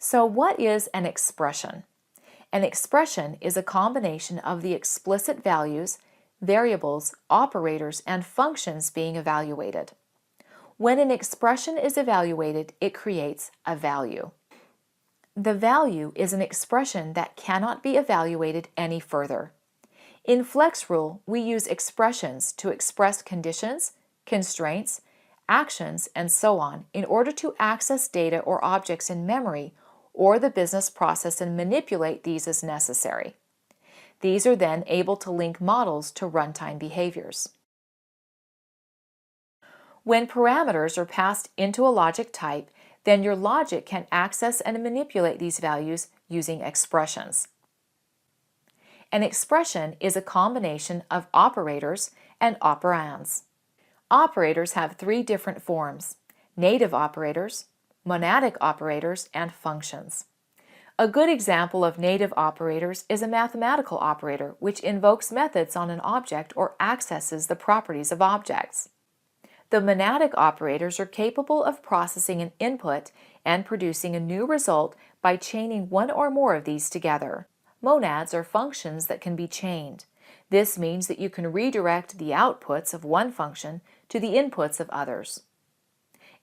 So what is an expression? An expression is a combination of the explicit values, variables, operators, and functions being evaluated. When an expression is evaluated, it creates a value. The value is an expression that cannot be evaluated any further. In Flex Rule, we use expressions to express conditions, constraints, actions, and so on in order to access data or objects in memory or the business process and manipulate these as necessary. These are then able to link models to runtime behaviors. When parameters are passed into a logic type, then your logic can access and manipulate these values using expressions. An expression is a combination of operators and operands. Operators have three different forms: native operators, monadic operators, and functions. A good example of native operators is a mathematical operator which invokes methods on an object or accesses the properties of objects. The monadic operators are capable of processing an input and producing a new result by chaining one or more of these together. Monads are functions that can be chained. This means that you can redirect the outputs of one function to the inputs of others.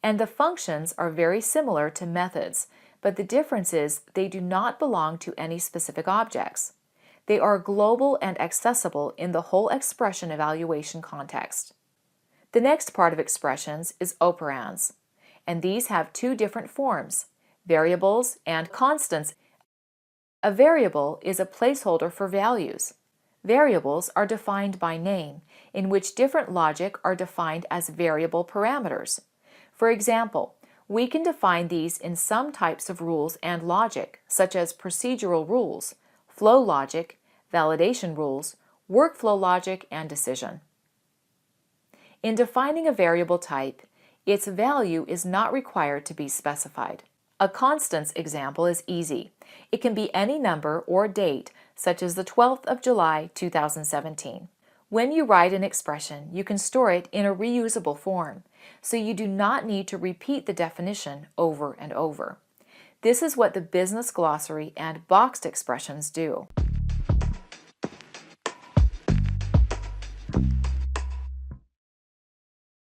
And the functions are very similar to methods, but the difference is they do not belong to any specific objects. They are global and accessible in the whole expression evaluation context. The next part of expressions is operands, and these have two different forms: variables and constants. A variable is a placeholder for values. Variables are defined by name, in which different logic are defined as variable parameters. For example, we can define these in some types of rules and logic, such as procedural rules, flow logic, validation rules, workflow logic, and decision. In defining a variable type, its value is not required to be specified. A constants example is easy. It can be any number or date, such as the 12th of July, 2017. When you write an expression, you can store it in a reusable form, so you do not need to repeat the definition over and over. This is what the business glossary and boxed expressions do.